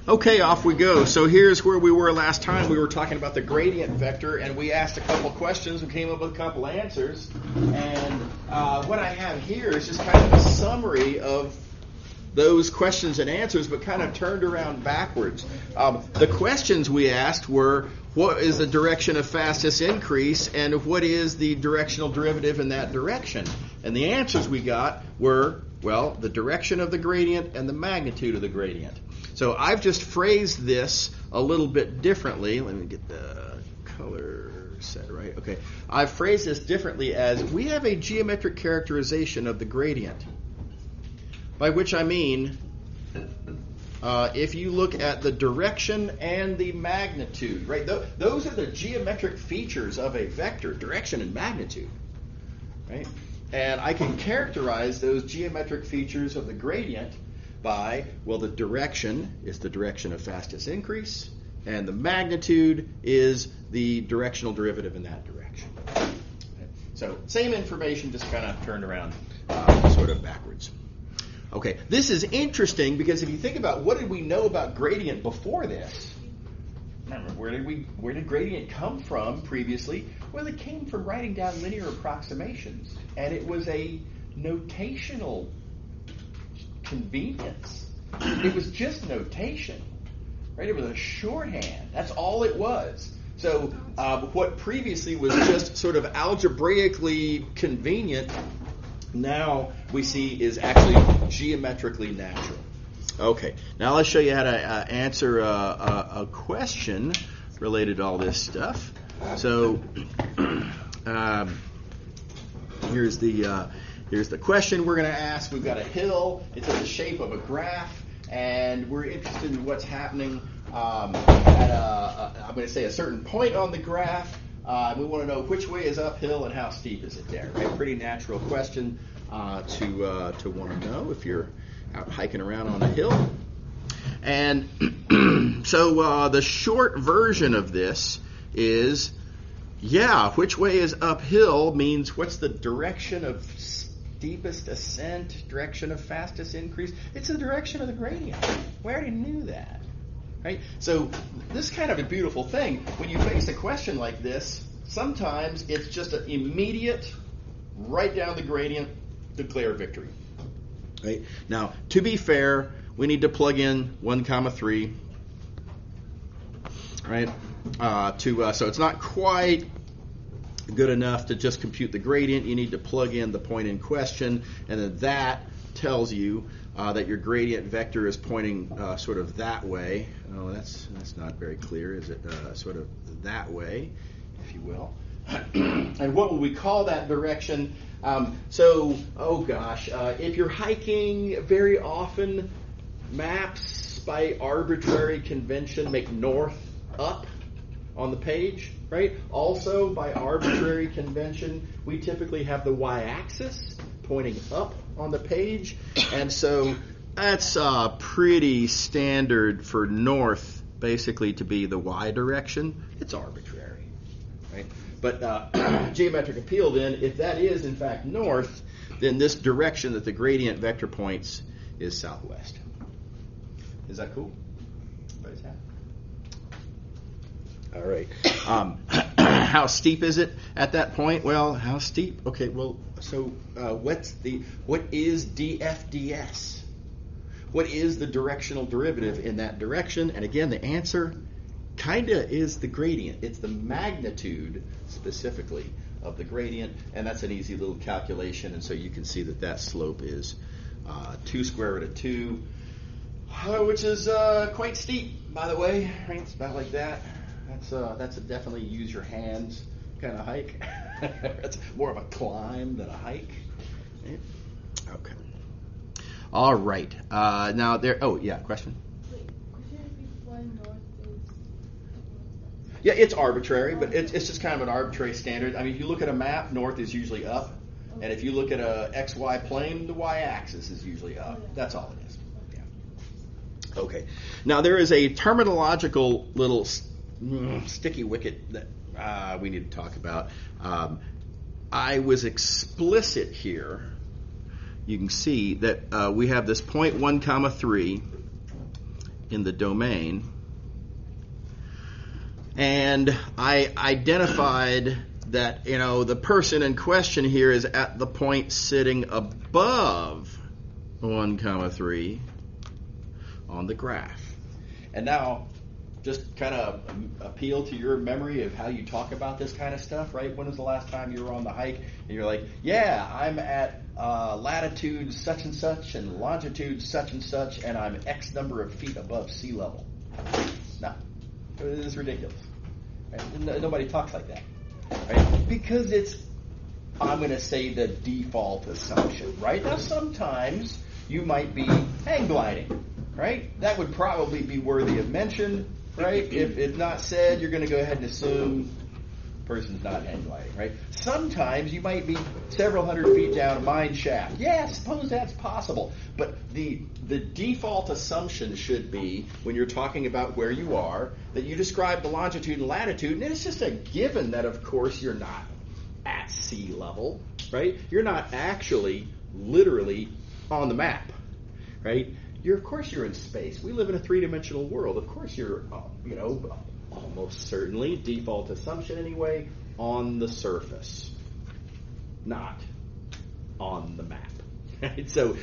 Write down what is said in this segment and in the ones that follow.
Okay, off we go. So here's where we were last time. We were talking about the gradient vector, and we asked a couple questions. We came up with a couple answers. And what I have here is just kind of a summary of those questions and answers, but kind of turned around backwards. The questions we asked were, what is the direction of fastest increase, and what is the directional derivative in that direction? And the answers we got were, well, the direction of the gradient and the magnitude of the gradient. So I've just phrased this a little bit differently. Let me get the color set right. Okay. I've phrased this differently as we have a geometric characterization of the gradient, by which I mean if you look at the direction and the magnitude, right? Those are the geometric features of a vector, direction and magnitude, right? And I can characterize those geometric features of the gradient by, well, the direction is the direction of fastest increase, and the magnitude is the directional derivative in that direction. Okay. So same information, just kind of turned around sort of backwards. Okay, this is interesting because if you think about what did we know about gradient before this, remember, where did gradient come from previously? Well, it came from writing down linear approximations, and it was a notational convenience. It was just notation, right? It was a shorthand. That's all it was. So what previously was just sort of algebraically convenient, now we see is actually geometrically natural. Okay, now let's show you how to answer a question related to all this stuff. So here's the question we're going to ask. We've got a hill. It's in the shape of a graph, and we're interested in what's happening at I'm going to say a certain point on the graph. We want to know which way is uphill and how steep is it there. Right? Pretty natural question to want to know if you're out hiking around on a hill. And so the short version of this is, which way is uphill means what's the direction of steepest ascent, direction of fastest increase? It's the direction of the gradient. We already knew that, right? So this is kind of a beautiful thing. When you face a question like this, sometimes it's just an immediate, write down the gradient, declare victory. Right? Now, to be fair, we need to plug in 1,3, right? So it's not quite good enough to just compute the gradient. You need to plug in the point in question, and then that tells you that your gradient vector is pointing sort of that way. Oh, that's not very clear, is it? Sort of that way, if you will. And what would we call that direction? If you're hiking, very often maps by arbitrary convention make north up on the page, right? Also, by arbitrary convention, we typically have the y-axis pointing up on the page, and so that's pretty standard for north, basically, to be the y direction. It's arbitrary, right? But geometric appeal, then, if that is, in fact, north, then this direction that the gradient vector points is southwest. Is that cool? Everybody's happy? All right. How steep is it at that point? Well, how steep? Okay, well, so what is dfds? What is the directional derivative in that direction? And again, the answer kind of is the gradient. It's the magnitude, specifically, of the gradient, and that's an easy little calculation, and so you can see that slope is 2 square root of 2, which is quite steep, by the way. Right? It's about like that. That's a definitely use your hands kind of hike. That's more of a climb than a hike. Right? Okay. All right. Now there. Oh yeah. Question. Wait, could you repeat why north is? Yeah, it's arbitrary, but it's just kind of an arbitrary standard. I mean, if you look at a map, north is usually up, and if you look at a XY plane, the y-axis is usually up. That's all it is. Yeah. Okay. Now there is a terminological little sticky wicket that we need to talk about. I was explicit here. You can see that we have this 0.1, 3, in the domain, and I identified that, the person in question here is at the point sitting above 1, 3 on the graph. And now, just kind of appeal to your memory of how you talk about this kind of stuff, right? When was the last time you were on the hike and you're like, yeah, I'm at latitude such and such and longitude such and such, and I'm X number of feet above sea level? No, it is ridiculous. Right? Nobody talks like that, right? Because it's, I'm going to say, the default assumption, right? Now, sometimes you might be hang gliding, right? That would probably be worthy of mention, right? If it's not said, you're going to go ahead and assume the person's not hang gliding, right? Sometimes you might be several hundred feet down a mine shaft. Yeah, I suppose that's possible. But the default assumption should be, when you're talking about where you are, that you describe the longitude and latitude, and it's just a given that, of course, you're not at sea level, right? You're not actually, literally, on the map, right? Of course you're in space. We live in a three-dimensional world. Of course you're, almost certainly, default assumption anyway, on the surface, not on the map. Right? So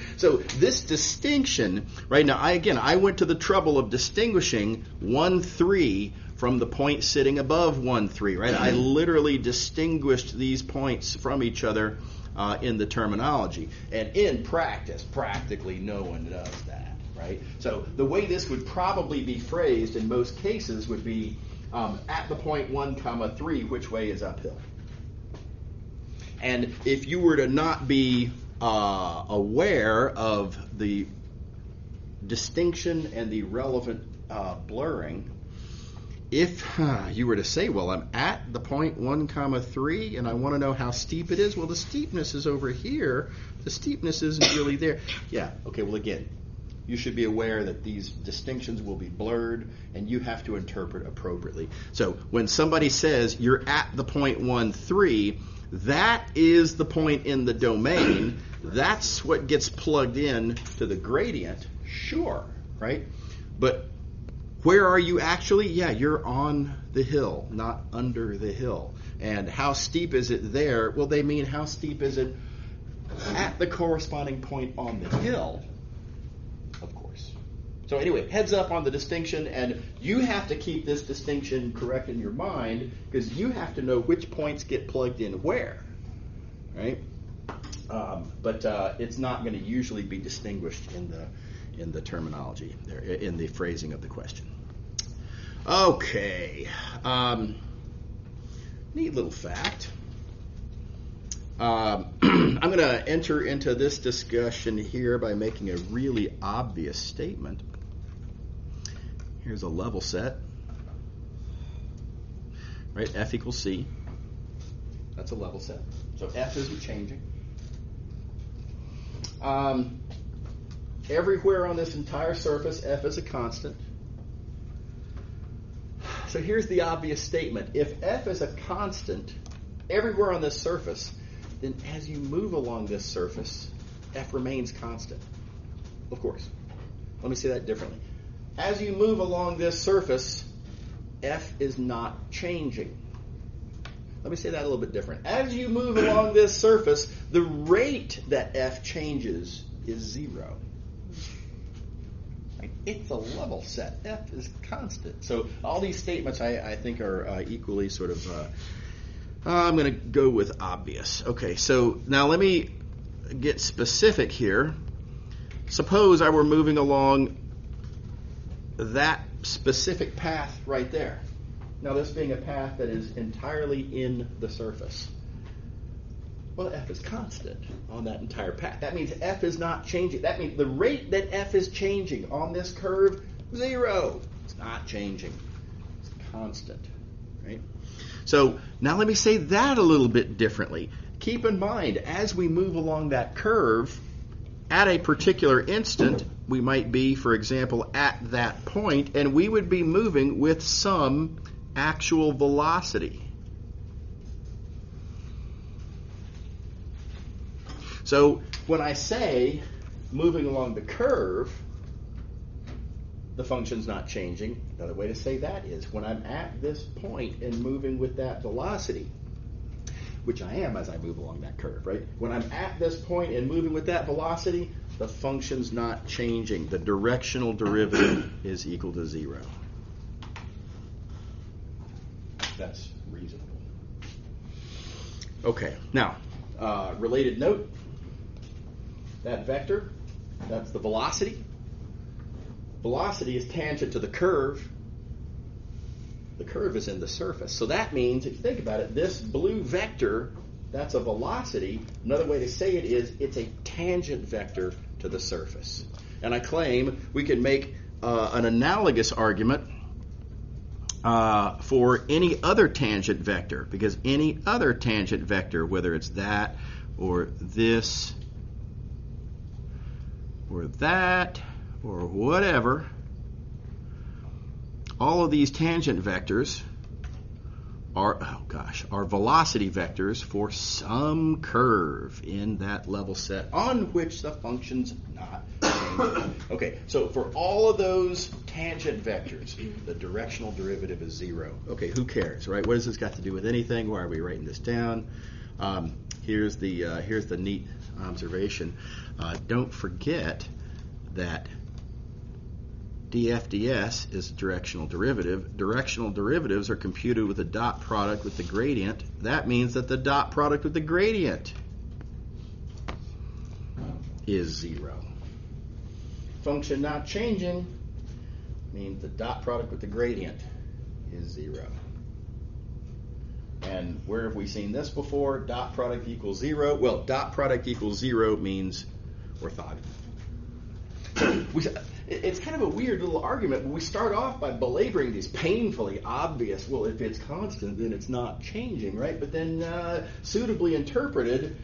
this distinction, right now, I went to the trouble of distinguishing 1, 3 from the point sitting above 1, 3, right? I literally distinguished these points from each other in the terminology. And in practice, practically no one does that. Right? So the way this would probably be phrased in most cases would be at the point 1, 3, which way is uphill? And if you were to not be aware of the distinction and the relevant blurring, if you were to say, well, I'm at the point 1, 3, and I want to know how steep it is, well, the steepness is over here. The steepness isn't really there. Yeah, okay, well, again, you should be aware that these distinctions will be blurred, and you have to interpret appropriately. So when somebody says you're at the point 1, 3, that is the point in the domain. That's what gets plugged in to the gradient. Sure, right? But where are you actually? Yeah, you're on the hill, not under the hill. And how steep is it there? Well, they mean how steep is it at the corresponding point on the hill. Of course. So anyway, heads up on the distinction, and you have to keep this distinction correct in your mind because you have to know which points get plugged in where, right? But it's not going to usually be distinguished in the terminology, in the phrasing of the question. Okay. Neat little fact. I'm going to enter into this discussion here by making a really obvious statement. Here's a level set. Right, F equals C. That's a level set. So F isn't changing. Everywhere on this entire surface, F is a constant. So here's the obvious statement. If F is a constant everywhere on this surface, then as you move along this surface, F remains constant. Of course. Let me say that differently. As you move along this surface, F is not changing. Let me say that a little bit different. As you move along this surface, the rate that F changes is 0. It's a level set. F is constant. So all these statements I think are equally sort of... I'm going to go with obvious. Okay, so now let me get specific here. Suppose I were moving along that specific path right there. Now this being a path that is entirely in the surface. Well, F is constant on that entire path. That means F is not changing. That means the rate that F is changing on this curve, 0. It's not changing. It's constant, right? So now let me say that a little bit differently. Keep in mind, as we move along that curve, at a particular instant, we might be, for example, at that point, and we would be moving with some actual velocity. So when I say moving along the curve, the function's not changing. Another way to say that is when I'm at this point and moving with that velocity, which I am as I move along that curve, right? When I'm at this point and moving with that velocity, the function's not changing. The directional derivative is equal to 0. That's reasonable. Okay, now, related note, that vector, that's the velocity. Velocity is tangent to the curve. The curve is in the surface. So that means, if you think about it, this blue vector, that's a velocity. Another way to say it is it's a tangent vector to the surface. And I claim we can make an analogous argument for any other tangent vector, because any other tangent vector, whether it's that or this or that or whatever, all of these tangent vectors are velocity vectors for some curve in that level set on which the function's not changing. Okay, so for all of those tangent vectors, the directional derivative is 0. Okay, who cares, right? What has this got to do with anything? Why are we writing this down? Here's the neat observation. Don't forget that df/ds is directional derivative. Directional derivatives are computed with a dot product with the gradient. That means that the dot product with the gradient is 0. Function not changing means the dot product with the gradient is 0. And where have we seen this before? Dot product equals 0. Well, dot product equals 0 means orthogonal. It's kind of a weird little argument, but we start off by belaboring these painfully obvious, well, if it's constant, then it's not changing, right? But then suitably interpreted,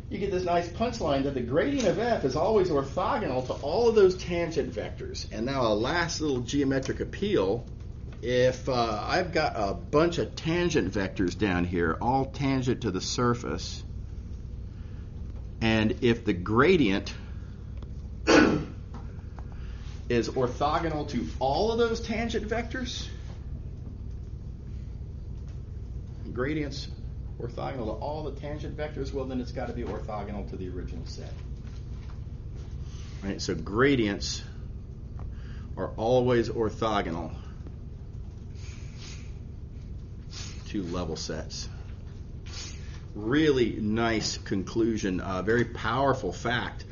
you get this nice punchline that the gradient of f is always orthogonal to all of those tangent vectors. And now a last little geometric appeal. If I've got a bunch of tangent vectors down here, all tangent to the surface, and if the gradient is orthogonal to all of those tangent vectors, gradients orthogonal to all the tangent vectors, well, then it's got to be orthogonal to the original set. Right? So gradients are always orthogonal to level sets. Really nice conclusion, very powerful fact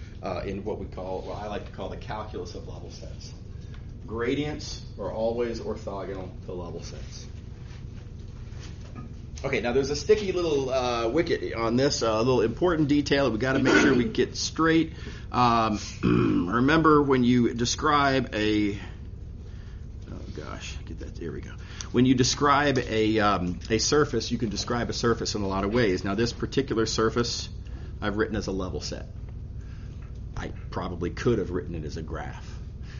in what I like to call the calculus of level sets. Gradients are always orthogonal to level sets. Okay, now there's a sticky little wicket on this, little important detail that we've got to make sure we get straight. Remember when you describe a, there we go. When you describe a surface, you can describe a surface in a lot of ways. Now this particular surface I've written as a level set. I probably could have written it as a graph.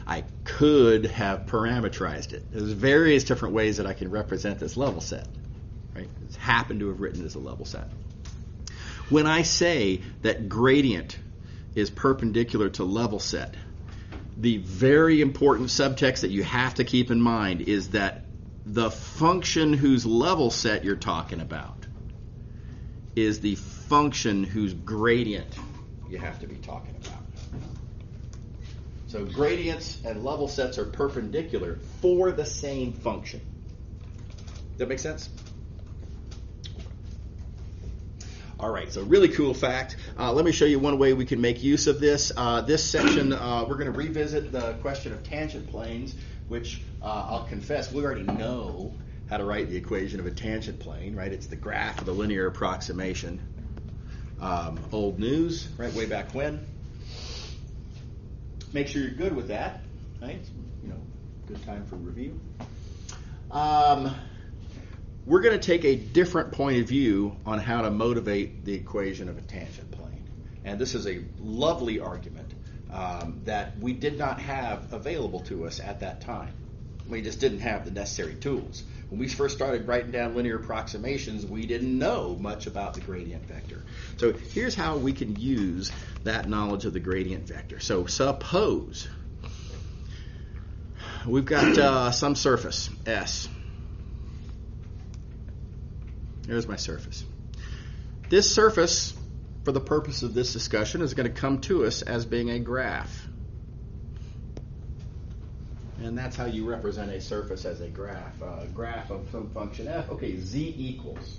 I could have parametrized it. There's various different ways that I can represent this level set. Right? It's happened to have written it as a level set. When I say that gradient is perpendicular to level set, the very important subtext that you have to keep in mind is that the function whose level set you're talking about is the function whose gradient you have to be talking about. So gradients and level sets are perpendicular for the same function. Does that make sense? All right, so really cool fact. Let me show you one way we can make use of this. This section, we're going to revisit the question of tangent planes, which I'll confess, we already know how to write the equation of a tangent plane, right? It's the graph of the linear approximation. Old news, right, way back when. Make sure you're good with that, right? Good time for review. We're going to take a different point of view on how to motivate the equation of a tangent plane. And this is a lovely argument that we did not have available to us at that time. We just didn't have the necessary tools. When we first started writing down linear approximations, we didn't know much about the gradient vector. So here's how we can use that knowledge of the gradient vector. So suppose we've got some surface, S. Here's my surface. This surface, for the purpose of this discussion, is going to come to us as being a graph. And that's how you represent a surface as a graph. A graph of some function f. Okay, z equals.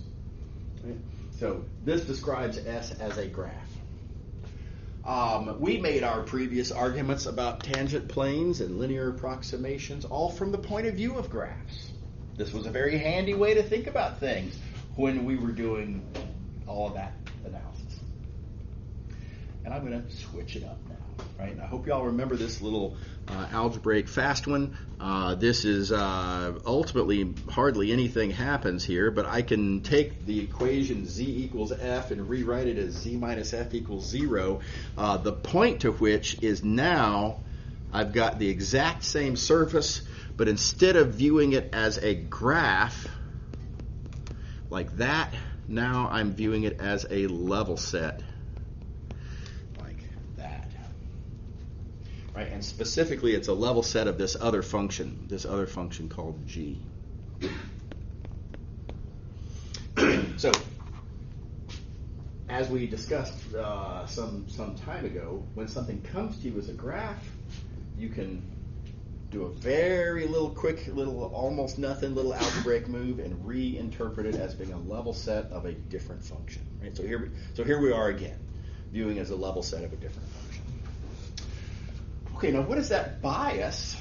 Right? So this describes S as a graph. We made our previous arguments about tangent planes and linear approximations all from the point of view of graphs. This was a very handy way to think about things when we were doing all of that analysis. And I'm going to switch it up now. Right? And I hope you all remember this little algebraic fast one. This is ultimately hardly anything happens here, but I can take the equation z equals f and rewrite it as z minus f equals 0. The point to which is now I've got the exact same surface, but instead of viewing it as a graph like that, now I'm viewing it as a level set. Right, and specifically, it's a level set of this other function called g. So, as we discussed some time ago, when something comes to you as a graph, you can do a very quick almost nothing little algebraic move and reinterpret it as being a level set of a different function. Right? So here we are again, viewing as a level set of a different function. Okay, now what does that buy us?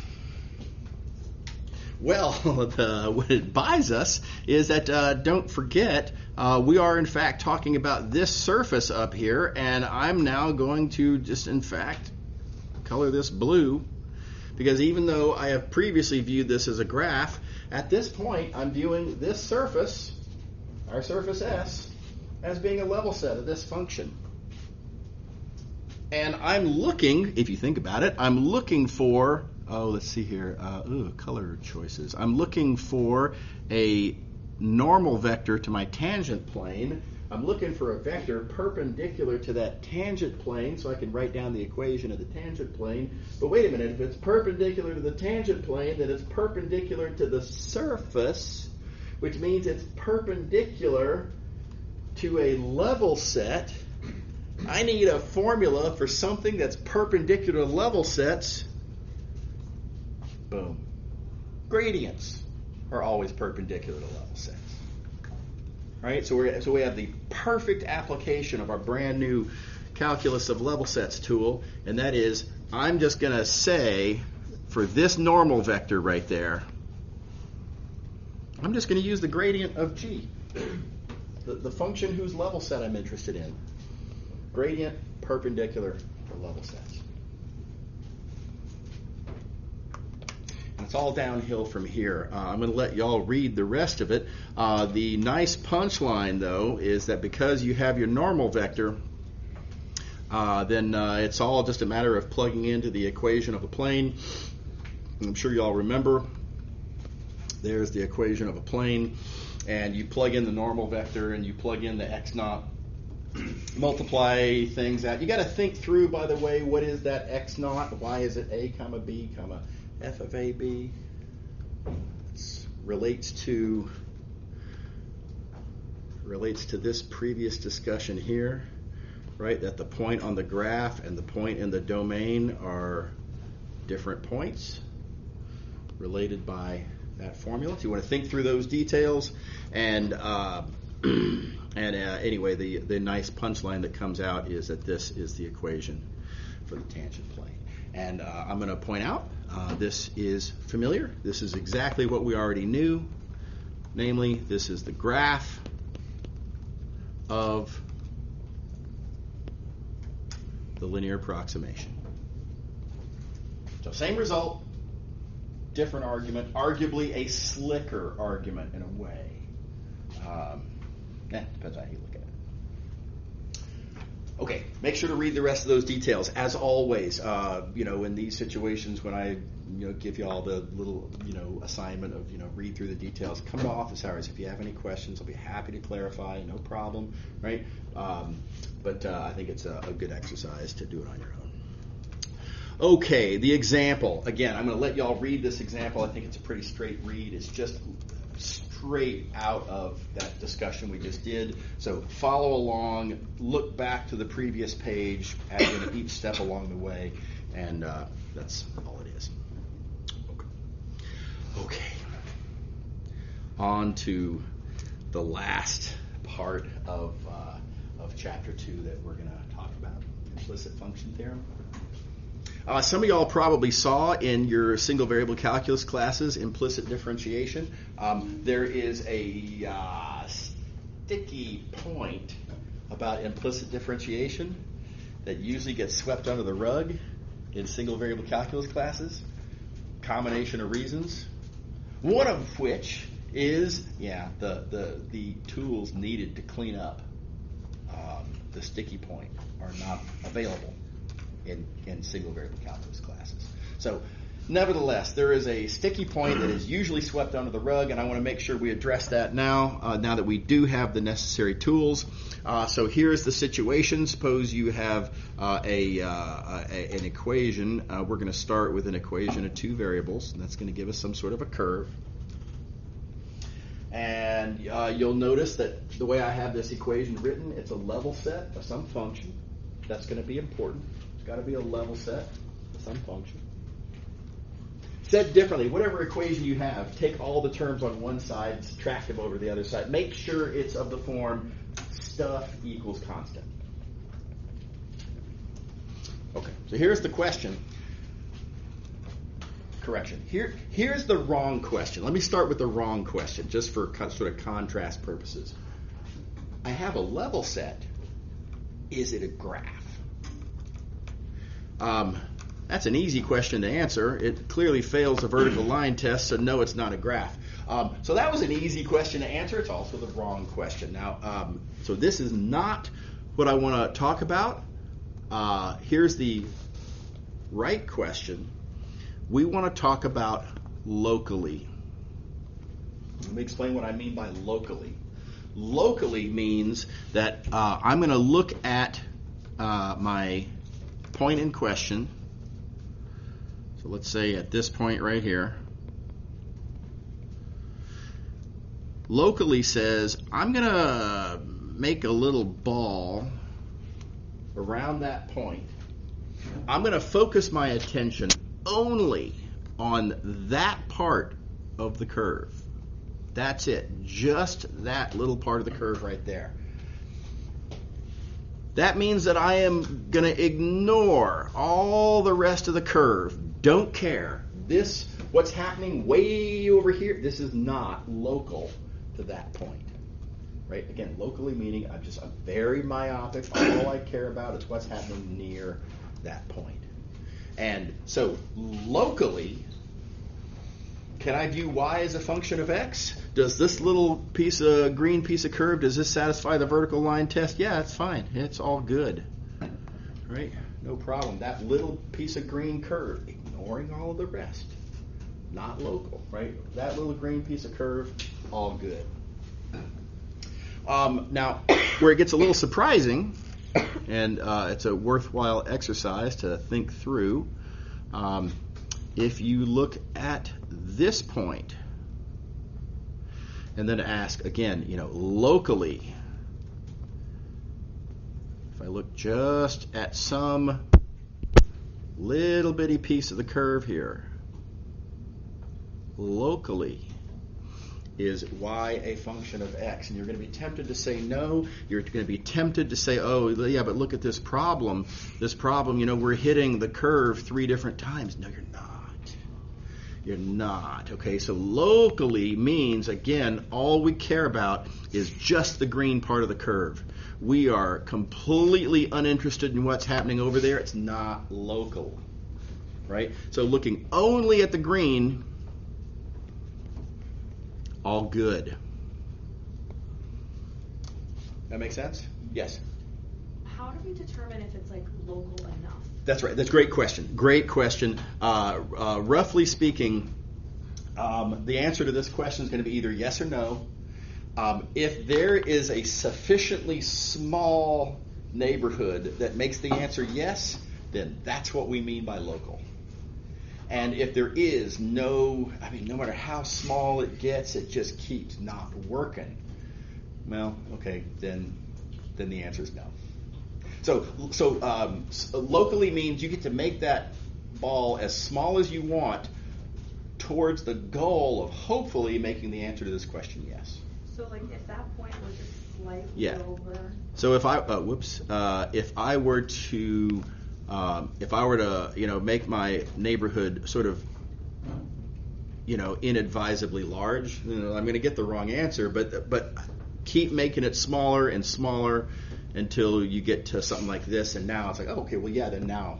Well, what it buys us is that, don't forget, we are in fact talking about this surface up here, and I'm now going to just, in fact, color this blue, because even though I have previously viewed this as a graph, at this point I'm viewing this surface, our surface S, as being a level set of this function. And I'm looking, if you think about it, I'm looking for, let's see here, color choices. I'm looking for a normal vector to my tangent plane. I'm looking for a vector perpendicular to that tangent plane, so I can write down the equation of the tangent plane. But wait a minute, if it's perpendicular to the tangent plane, then it's perpendicular to the surface, which means it's perpendicular to a level set. I need a formula for something that's perpendicular to level sets. Boom. Gradients are always perpendicular to level sets. Right? So we have the perfect application of our brand new calculus of level sets tool, and that is I'm just going to say for this normal vector right there, I'm just going to use the gradient of g, the function whose level set I'm interested in. Gradient perpendicular to level sets. And it's all downhill from here. I'm going to let y'all read the rest of it. The nice punchline, though, is that because you have your normal vector, then it's all just a matter of plugging into the equation of a plane. I'm sure you all remember. There's the equation of a plane, and you plug in the normal vector, and you plug in the x naught. Multiply things out. You got to think through, by the way, what is that x naught? Why is it a comma b comma f of a b? It relates to this previous discussion here, right? That the point on the graph and the point in the domain are different points related by that formula. So you want to think through those details, and anyway, the nice punchline that comes out is that this is the equation for the tangent plane. And I'm going to point out this is familiar. This is exactly what we already knew. Namely, this is the graph of the linear approximation. So same result, different argument, arguably a slicker argument in a way. Depends on how you look at it. Okay, make sure to read the rest of those details. As always, in these situations when I, give you all the little, assignment of, read through the details, come to office hours. If you have any questions, I'll be happy to clarify. No problem, right? But I think it's a good exercise to do it on your own. Okay, the example. Again, I'm going to let y'all read this example. I think it's a pretty straight read. It's just straight out of that discussion we just did. So follow along, look back to the previous page, add in each step along the way, and that's all it is. Okay. On to the last part of Chapter 2 that we're going to talk about, implicit function theorem. Some of y'all probably saw in your single variable calculus classes implicit differentiation. There is a sticky point about implicit differentiation that usually gets swept under the rug in single variable calculus classes. Combination of reasons, one of which is the tools needed to clean up the sticky point are not available in single variable calculus classes. So nevertheless, there is a sticky point that is usually swept under the rug, and I want to make sure we address that now that we do have the necessary tools. So here's the situation. Suppose you have an equation. We're going to start with an equation of two variables, and that's going to give us some sort of a curve. And you'll notice that the way I have this equation written, it's a level set of some function. That's going to be important. It's got to be a level set of some function. Said differently, whatever equation you have, take all the terms on one side, subtract them over to the other side. Make sure it's of the form stuff equals constant. Okay, so here's the question. Correction. Here's the wrong question. Let me start with the wrong question, just for sort of contrast purposes. I have a level set. Is it a graph? That's an easy question to answer. It clearly fails the vertical line test, so no, it's not a graph. So that was an easy question to answer. It's also the wrong question. Now, so this is not what I want to talk about. Here's the right question. We want to talk about locally. Let me explain what I mean by locally. Locally means that I'm going to look at my point in question. So let's say at this point right here. Locally says I'm going to make a little ball around that point. I'm going to focus my attention only on that part of the curve. That's it. Just that little part of the curve right there. That means that I am going to ignore all the rest of the curve. Don't care. This, what's happening way over here, this is not local to that point. Right? Again, locally meaning I'm very myopic. All I care about is what's happening near that point. And so locally, can I view y as a function of x? Does this little green piece of curve, does this satisfy the vertical line test? Yeah, it's fine. It's all good. Right? No problem. That little piece of green curve, ignoring all of the rest. Not local, right? That little green piece of curve, all good. Now, where it gets a little surprising, and it's a worthwhile exercise to think through. If you look at this point and then ask again, locally, if I look just at some little bitty piece of the curve here, locally, is y a function of x? And you're going to be tempted to say no. You're going to be tempted to say, oh, yeah, but look at this problem. This problem, we're hitting the curve 3 different times. No, you're not. You're not. Okay, so locally means, again, all we care about is just the green part of the curve. We are completely uninterested in what's happening over there. It's not local. Right? So looking only at the green, all good. That make sense? Yes. How do we determine if it's local enough? That's right. That's a great question. Great question. Roughly speaking, the answer to this question is going to be either yes or no. If there is a sufficiently small neighborhood that makes the answer yes, then that's what we mean by local. And if there is no matter how small it gets, it just keeps not working. Well, okay, then the answer is no. So locally means you get to make that ball as small as you want towards the goal of hopefully making the answer to this question yes. So like if that point was just slightly over. So if I were to make my neighborhood sort of inadvisably large, I'm going to get the wrong answer, but keep making it smaller and smaller until you get to something like this, and now it's like, oh, okay, well, yeah, then now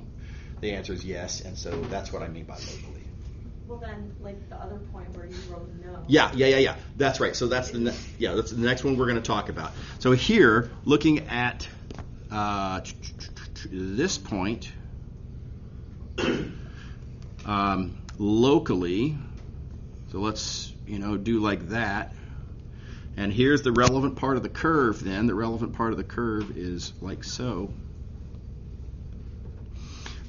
the answer is yes, and so that's what I mean by locally. Well, then, like the other point where you wrote no. Yeah. That's right. So that's that's the next one we're going to talk about. So here, looking at this point, locally. So let's do like that. And here's the relevant part of the curve then. The relevant part of the curve is like so.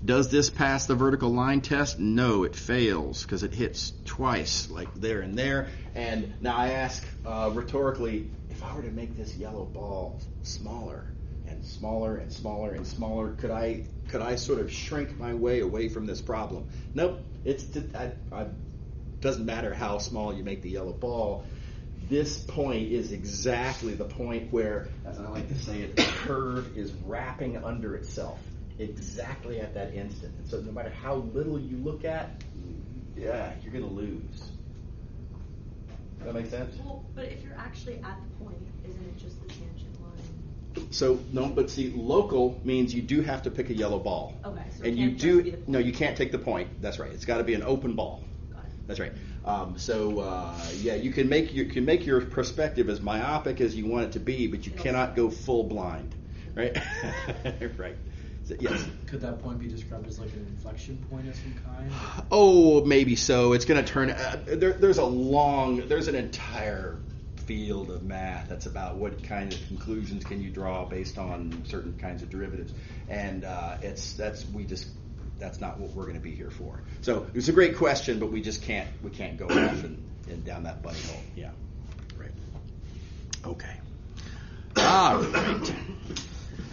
Does this pass the vertical line test? No, it fails because it hits twice, like there and there. And now I ask rhetorically, if I were to make this yellow ball smaller and smaller and smaller and smaller, could I sort of shrink my way away from this problem? Nope. It doesn't matter how small you make the yellow ball. This point is exactly the point where, as I like to say it, the curve is wrapping under itself exactly at that instant. And so no matter how little you look at, you're going to lose. Does that make sense? Well, but if you're actually at the point, isn't it just the tangent line? So, no, but see, local means you do have to pick a yellow ball. Okay, so and it can't just be the point. No, you can't take the point. That's right. It's got to be an open ball. Got it. That's right. You can make your perspective as myopic as you want it to be, but you cannot go full blind, right? Right. So, yes. Could that point be described as like an inflection point of some kind? Oh, maybe so. It's going to turn. There's an entire field of math that's about what kind of conclusions can you draw based on certain kinds of derivatives, and that's not what we're going to be here for. So it's a great question, but we can't go off and down that bunny hole. Yeah. Right. Okay. All right.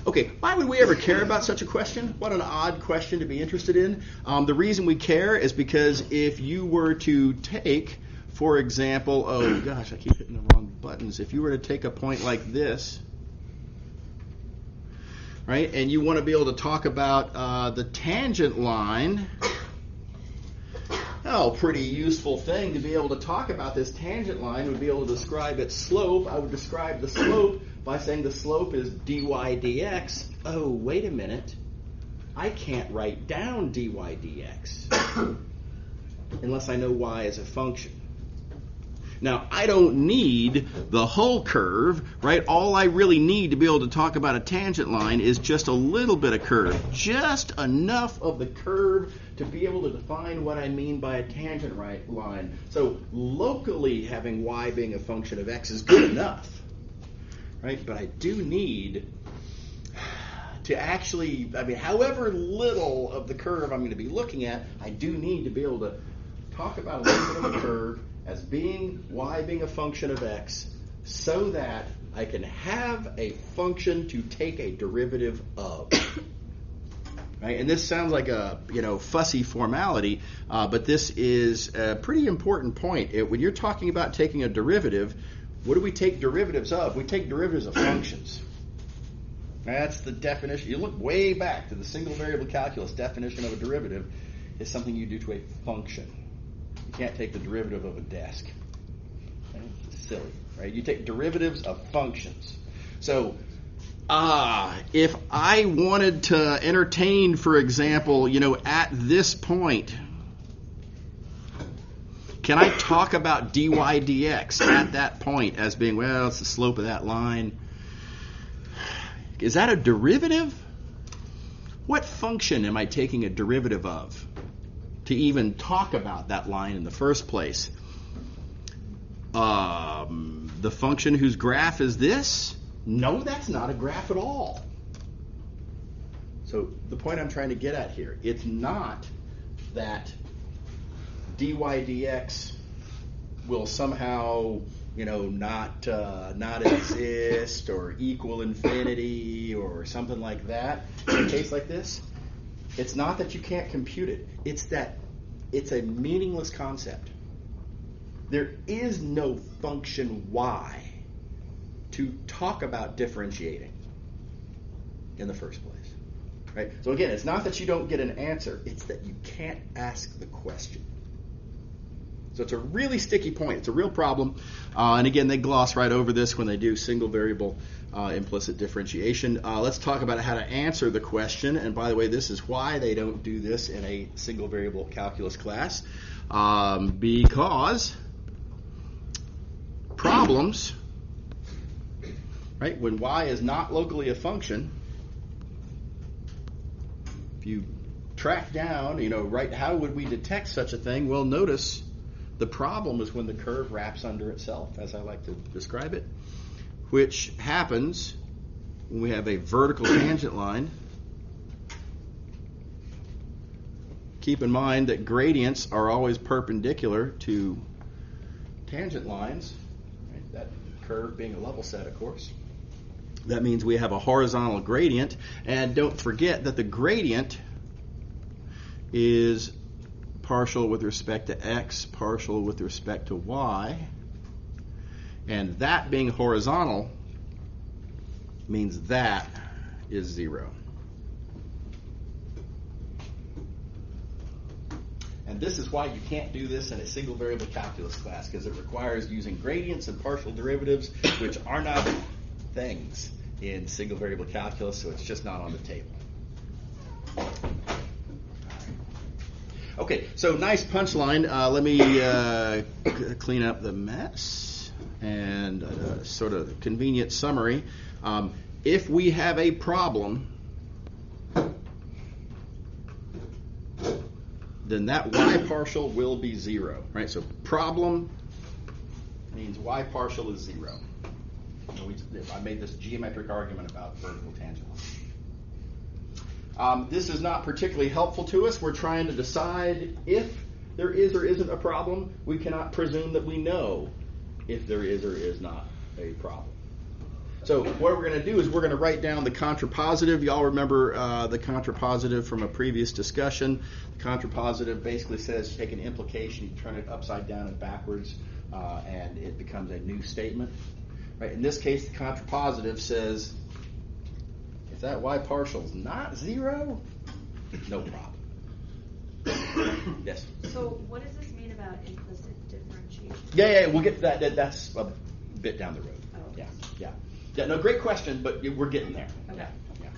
Okay, why would we ever care about such a question? What an odd question to be interested in. The reason we care is because if you were to take, for example, oh gosh, I keep hitting the wrong buttons. If you were to take a point like this, right, and you want to be able to talk about the tangent line, pretty useful thing to be able to talk about this tangent line would be able to describe its slope. I would describe the slope by saying the slope is dy dx. Oh, wait a minute. I can't write down dy dx unless I know y as a function. Now, I don't need the whole curve, right? All I really need to be able to talk about a tangent line is just a little bit of curve, just enough of the curve to be able to define what I mean by a tangent line. So locally having y being a function of x is good enough, right? But I do need to actually, however little of the curve I'm going to be looking at, I do need to be able to talk about a little bit of a curve as being y being a function of x so that I can have a function to take a derivative of. Right? And this sounds like a fussy formality, but this is a pretty important point. When you're talking about taking a derivative, what do we take derivatives of? We take derivatives of functions. That's the definition. You look way back to the single variable calculus definition of a derivative is something you do to a function. You can't take the derivative of a desk. Right? It's silly, right? You take derivatives of functions. So, if I wanted to entertain, for example, at this point, can I talk about dy dx at that point as being, well, it's the slope of that line? Is that a derivative? What function am I taking a derivative of to even talk about that line in the first place? The function whose graph is this? No, that's not a graph at all. So the point I'm trying to get at here, it's not that dy dx will somehow, not exist or equal infinity or something like that. In a case like this, it's not that you can't compute it. It's that it's a meaningless concept. There is no function y to talk about differentiating in the first place. Right? So again, it's not that you don't get an answer, it's that you can't ask the question. So it's a really sticky point. It's a real problem. And again, they gloss right over this when they do single variable implicit differentiation. Let's talk about how to answer the question. And by the way, this is why they don't do this in a single variable calculus class. Because problems, right, when y is not locally a function, if you track down, right, how would we detect such a thing? Well, notice the problem is when the curve wraps under itself, as I like to describe it, which happens when we have a vertical tangent line. Keep in mind that gradients are always perpendicular to tangent lines, right? That curve being a level set, of course. That means we have a horizontal gradient, and don't forget that the gradient is partial with respect to x, partial with respect to y, and that being horizontal means that is 0. And this is why you can't do this in a single variable calculus class, because it requires using gradients and partial derivatives, which are not things in single variable calculus, so it's just not on the table. Okay, so nice punchline. Let me clean up the mess and sort of convenient summary. If we have a problem, then that y partial will be 0, right? So problem means y partial is 0. I made this geometric argument about vertical tangent line. This is not particularly helpful to us. We're trying to decide if there is or isn't a problem. We cannot presume that we know if there is or is not a problem. So what we're going to do is we're going to write down the contrapositive. Y'all remember the contrapositive from a previous discussion. The contrapositive basically says you take an implication, you turn it upside down and backwards, and it becomes a new statement. Right? In this case, the contrapositive says if that y partial is not 0, no problem. Yes? So what does this mean about implicit differentiation? Yeah, we'll get to that. That's a bit down the road. Oh, okay. Yeah, no, great question, but we're getting there. Okay. Yeah.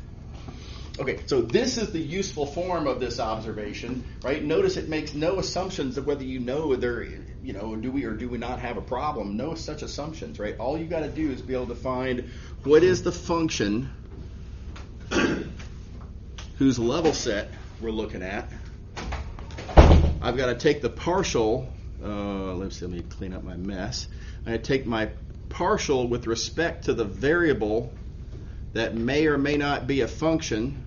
Okay, so this is the useful form of this observation, right? Notice it makes no assumptions of whether you know whether, do we or do we not have a problem. No such assumptions, right? All you got to do is be able to find what is the function whose level set we're looking at. I've got to take the partial. Let me clean up my mess. I take my partial with respect to the variable that may or may not be a function.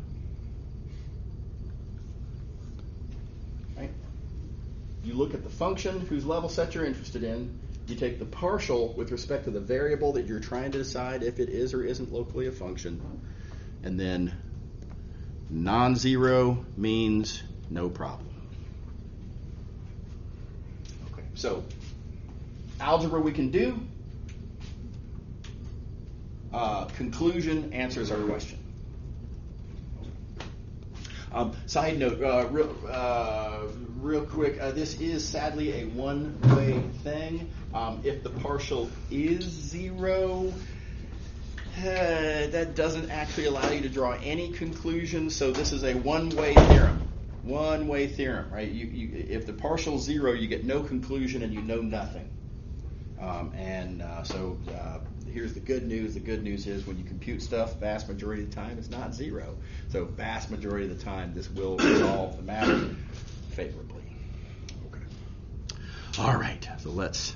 Right? You look at the function whose level set you're interested in. You take the partial with respect to the variable that you're trying to decide if it is or isn't locally a function. And then non-zero means no problem. Okay, so algebra we can do. Conclusion answers our question. Side note, real quick, this is sadly a one-way thing. If the partial is 0, that doesn't actually allow you to draw any conclusion, so this is a one-way theorem. One-way theorem, right? If the partial is 0, you get no conclusion and you know nothing. So here's the good news. The good news is when you compute stuff, vast majority of the time, it's not 0. So vast majority of the time, this will resolve the matter favorably. Okay. All right. So let's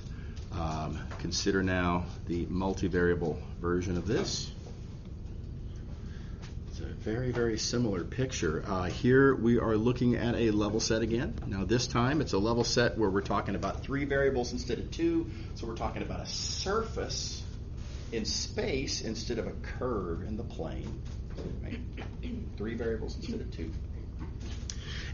consider now the multivariable version of this. It's a very, very similar picture. Here we are looking at a level set again. Now this time it's a level set where we're talking about 3 variables instead of 2. So we're talking about a surface in space instead of a curve in the plane. Right? 3 variables instead of 2.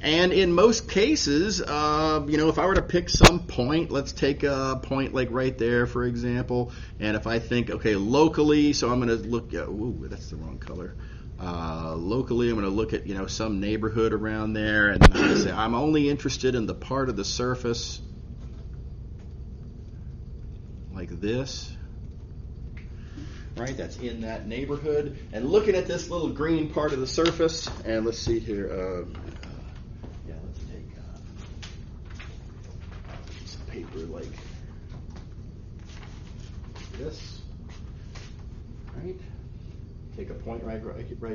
And in most cases, if I were to pick some point, let's take a point like right there, for example. And if I think, okay, locally, so I'm going to look at, ooh, that's the wrong color. Locally, I'm going to look at, some neighborhood around there, and I'm going to say I'm only interested in the part of the surface like this. Right, that's in that neighborhood. And looking at this little green part of the surface, and let's see here. Let's take a piece of paper like this. Right. Take a point right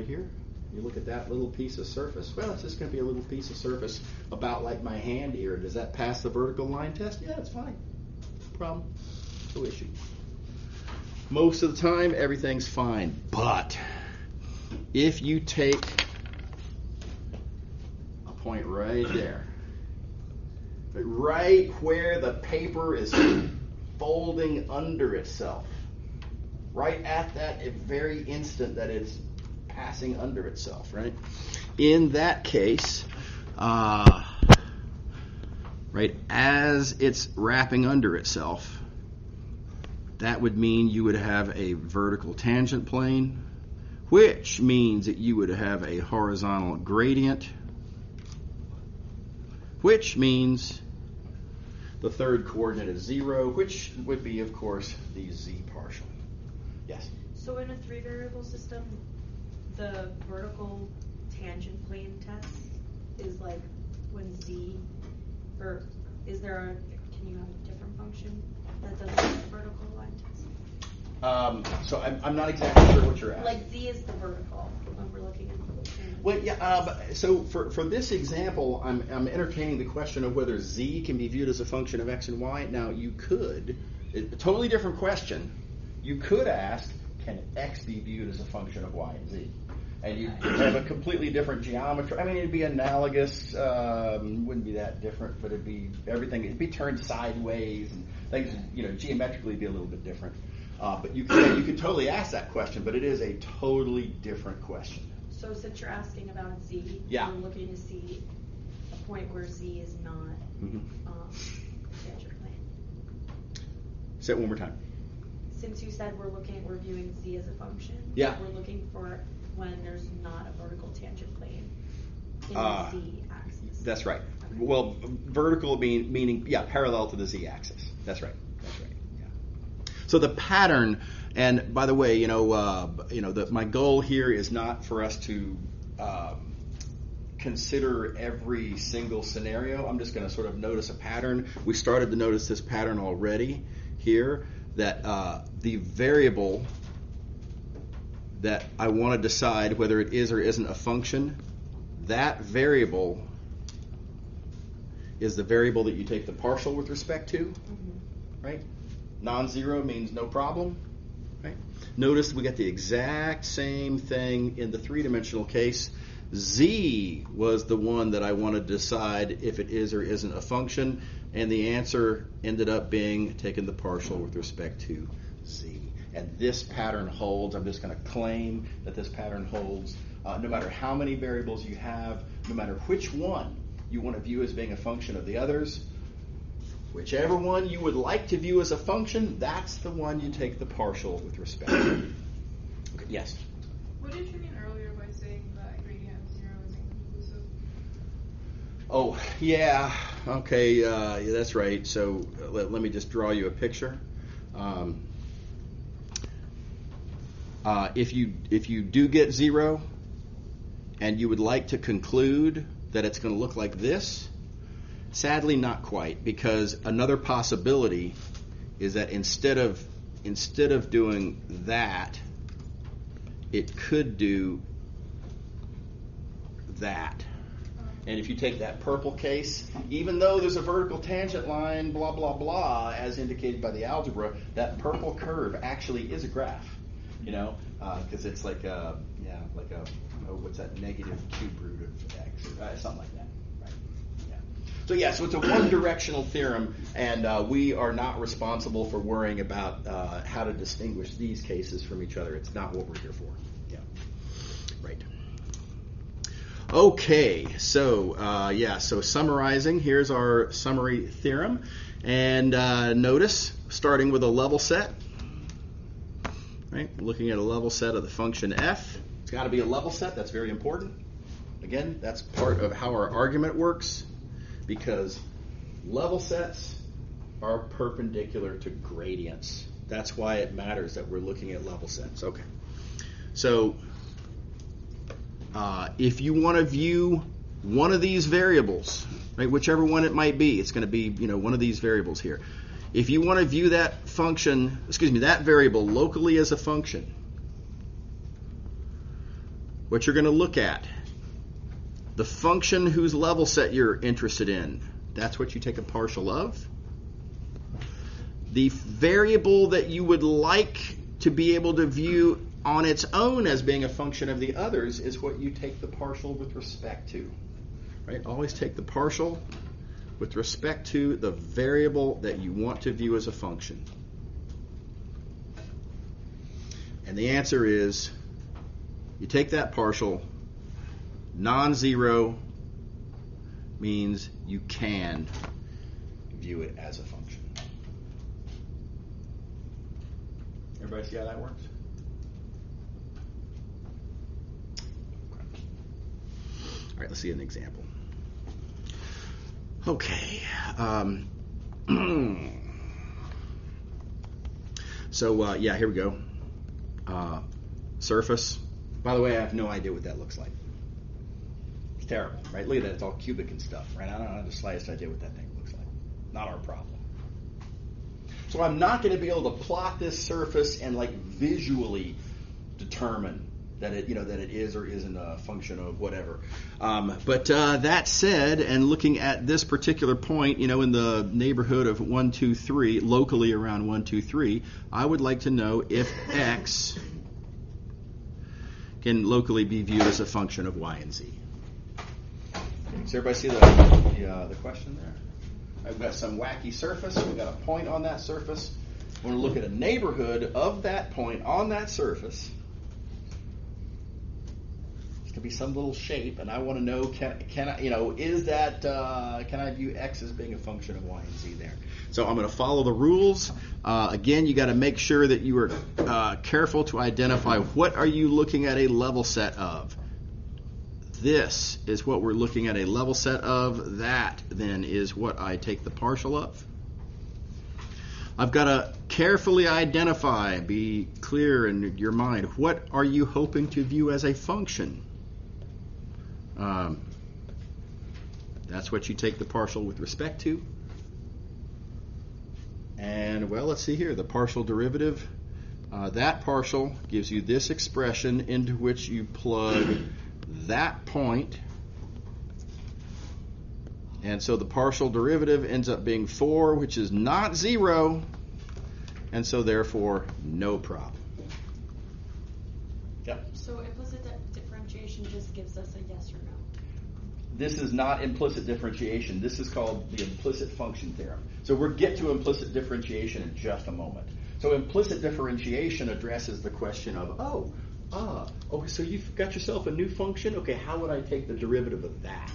here. You look at that little piece of surface. Well, it's just going to be a little piece of surface about like my hand here. Does that pass the vertical line test? Yeah, it's fine. No problem. No issue. Most of the time, everything's fine. But if you take a point right there, right where the paper is folding under itself, right at that very instant that it's passing under itself, right? In that case, right as it's wrapping under itself, that would mean you would have a vertical tangent plane, which means that you would have a horizontal gradient, which means the third coordinate is 0, which would be, of course, the z partial. Yes? So in a 3-variable system, the vertical tangent plane test is like when z, or is there can you have a different function that does the vertical line test? So I'm not exactly sure what you're asking. Like z is the vertical when we're looking at the well, yeah. So for this example, I'm entertaining the question of whether z can be viewed as a function of x and y. Now you could, a totally different question. You could ask, can x be viewed as a function of y and z? And you have a completely different geometry. I mean, it'd be analogous. Wouldn't be that different, but it'd be everything. It'd be turned sideways, and things, geometrically be a little bit different. But you could totally ask that question, but it is a totally different question. So since you're asking about z, yeah. we're looking to see a point where z is not tangent plane. Say it one more time. Since you said we're viewing z as a function, yeah. We're looking for when there's not a vertical tangent plane in the z axis. That's right. Okay. Well, vertical meaning parallel to the z axis. That's right. Yeah. So the pattern, and by the way, my goal here is not for us to consider every single scenario. I'm just going to sort of notice a pattern. We started to notice this pattern already here, that the variable that I want to decide whether it is or isn't a function, that variable is the variable that you take the partial with respect to, right? Non-zero means no problem, right? Notice we got the exact same thing in the 3-dimensional case. Z was the one that I want to decide if it is or isn't a function, and the answer ended up being taking the partial with respect to z. And this pattern holds. I'm just going to claim that this pattern holds no matter how many variables you have, no matter which one you want to view as being a function of the others. Whichever one you would like to view as a function, that's the one you take the partial with respect to. Okay, yes? What did you mean earlier by saying that gradient of 0 is inconclusive? Oh, yeah. Okay, yeah, that's right. So let me just draw you a picture. If you do get 0 and you would like to conclude that it's going to look like this, sadly not quite, because another possibility is that instead of doing that, it could do that. And if you take that purple case, even though there's a vertical tangent line, blah, blah, blah, as indicated by the algebra, that purple curve actually is a graph. you know, because it's like a what's that, negative cube root of x, or something like that, right? Yeah. So it's a one-directional theorem, and we are not responsible for worrying about how to distinguish these cases from each other. It's not what we're here for. Yeah. Right. Okay, so summarizing, here's our summary theorem. And notice, starting with a level set, right? Looking at a level set of the function f. It's got to be a level set. That's very important. Again, that's part of how our argument works, because level sets are perpendicular to gradients. That's why it matters that we're looking at level sets. Okay, so if you want to view one of these variables, right, whichever one it might be, it's going to be, one of these variables here. If you want to view that that variable locally as a function, what you're going to look at, the function whose level set you're interested in, that's what you take a partial of. The variable that you would like to be able to view on its own as being a function of the others is what you take the partial with respect to. Right? Always take the partial with respect to the variable that you want to view as a function. And the answer is, you take that partial, non-zero means you can view it as a function. Everybody see how that works? All right, let's see an example. Okay. Here we go. Surface. By the way, I have no idea what that looks like. It's terrible, right? Look at that. It's all cubic and stuff, right? I don't have the slightest idea what that thing looks like. Not our problem. So I'm not going to be able to plot this surface and visually determine that it is or isn't a function of whatever. But that said, and looking at this particular point, in the neighborhood of 1, 2, 3, locally around 1, 2, 3, I would like to know if x can locally be viewed as a function of y and z. Does everybody see the question there? I've got some wacky surface. We've got a point on that surface. I want to look at a neighborhood of that point on that surface. It's going to be some little shape, and I want to know, can I view x as being a function of y and z there? So I'm going to follow the rules. Again, you got to make sure that you are careful to identify what are you looking at a level set of. This is what we're looking at a level set of. That then is what I take the partial of. I've got to carefully identify, be clear in your mind, what are you hoping to view as a function? That's what you take the partial with respect to. And, let's see here. The partial derivative, that partial gives you this expression into which you plug that point. And so the partial derivative ends up being 4, which is not 0. And so, therefore, no problem. Yep. So implicit differentiation just gives us a yes or no. This is not implicit differentiation. This is called the implicit function theorem. So we'll get to implicit differentiation in just a moment. So implicit differentiation addresses the question of, so you've got yourself a new function? Okay, how would I take the derivative of that?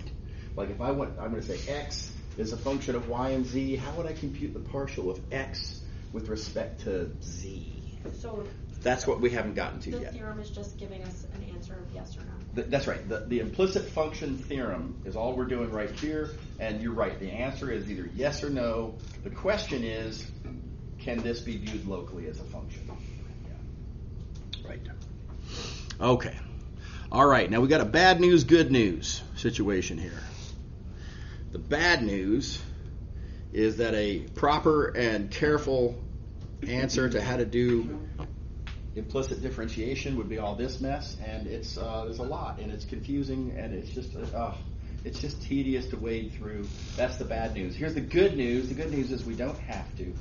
Like if I'm going to say x is a function of y and z, how would I compute the partial of x with respect to z? So that's what we haven't gotten to yet. The theorem is just giving us an answer of yes or no. That's right. The implicit function theorem is all we're doing right here, and you're right. The answer is either yes or no. The question is, can this be viewed locally as a function? Yeah. Right. Okay. All right. Now we got a bad news, good news situation here. The bad news is that a proper and careful answer to how to do implicit differentiation would be all this mess, and it's there's a lot, and it's confusing, and it's just tedious to wade through. That's the bad news. Here's the good news. The good news is we don't have to.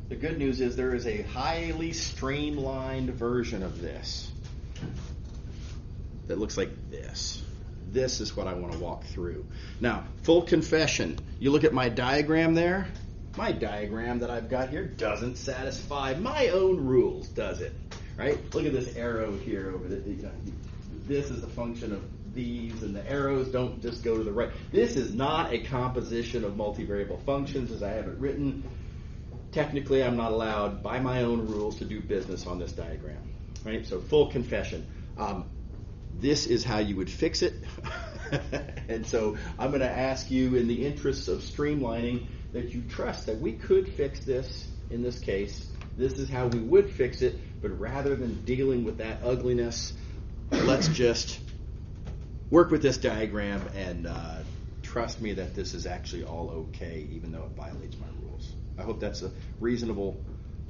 The The good news is there is a highly streamlined version of this that looks like this. This is what I want to walk through. Now, full confession, you look at my diagram there. My diagram that I've got here doesn't satisfy my own rules, does it? Right? Look at this arrow here over the, this is a function of these, and the arrows don't just go to the right. This is not a composition of multivariable functions as I have it written. Technically, I'm not allowed by my own rules to do business on this diagram. Right? So full confession. This is how you would fix it. And so I'm going to ask you, in the interests of streamlining, that you trust that we could fix this in this case. This is how we would fix it, but rather than dealing with that ugliness, let's just work with this diagram and trust me that this is actually all okay, even though it violates my rules. I hope that's a reasonable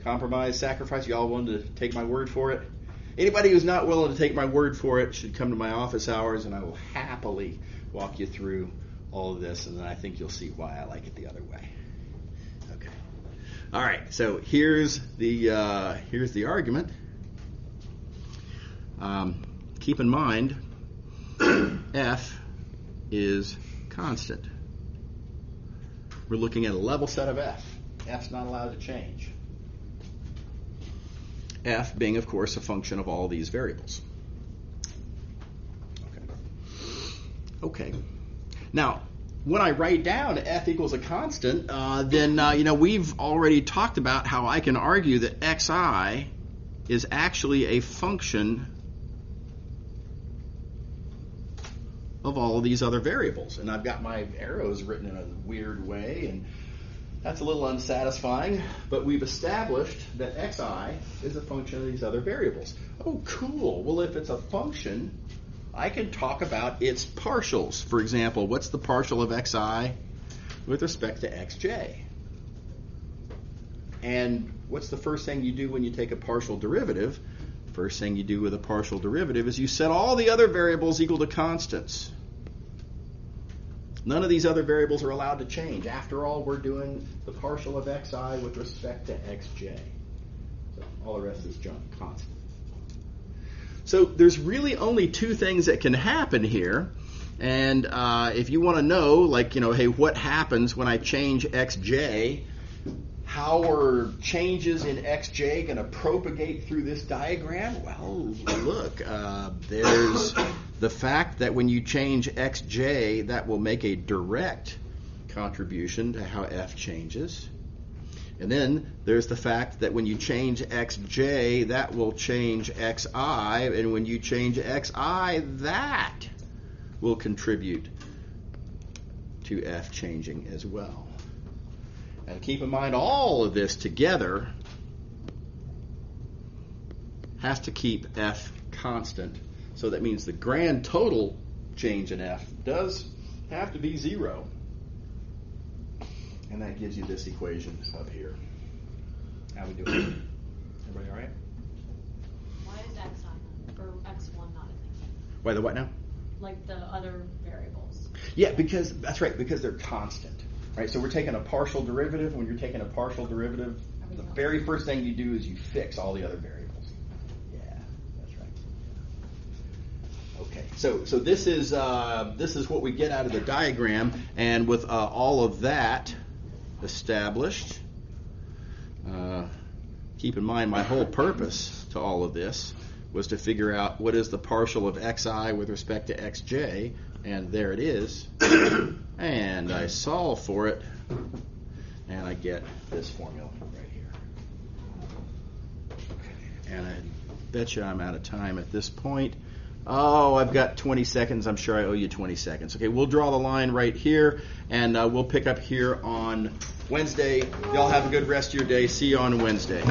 compromise, sacrifice. You all willing to take my word for it? Anybody who's not willing to take my word for it should come to my office hours, and I will happily walk you through all of this, and then I think you'll see why I like it the other way. Okay. All right. So here's the argument. Keep in mind, f is constant. We're looking at a level set of f. F's not allowed to change. F being, of course, a function of all these variables. Okay. Now, when I write down f equals a constant, then we've already talked about how I can argue that xi is actually a function of all of these other variables. And I've got my arrows written in a weird way, and that's a little unsatisfying, but we've established that xi is a function of these other variables. Oh, cool. Well, if it's a function, I can talk about its partials. For example, what's the partial of xi with respect to xj? And what's the first thing you do when you take a partial derivative? First thing you do with a partial derivative is you set all the other variables equal to constants. None of these other variables are allowed to change. After all, we're doing the partial of xi with respect to xj. So all the rest is junk, constant. So there's really only two things that can happen here. And if you want to know, hey, what happens when I change xj? How are changes in xj going to propagate through this diagram? Well, look, there's the fact that when you change xj, that will make a direct contribution to how f changes. And then there's the fact that when you change xj, that will change xi, and when you change xi, that will contribute to f changing as well. And keep in mind, all of this together has to keep f constant. So that means the grand total change in f does have to be 0. And that gives you this equation up here. How we doing? Everybody all right? Why is xi or x1 not a thing? Why the what now? Like the other variables. Yeah, because that's right, because they're constant. Right? So we're taking a partial derivative. When you're taking a partial derivative, the very first thing you do is you fix all the other variables. Yeah, that's right. Okay, so this is what we get out of the diagram, and with all of that established, keep in mind my whole purpose to all of this was to figure out what is the partial of xi with respect to xj, and there it is. And I solve for it, and I get this formula right here. Okay. And I bet you I'm out of time at this point. Oh, I've got 20 seconds. I'm sure I owe you 20 seconds. Okay, we'll draw the line right here, and we'll pick up here on Wednesday. Y'all have a good rest of your day. See you on Wednesday.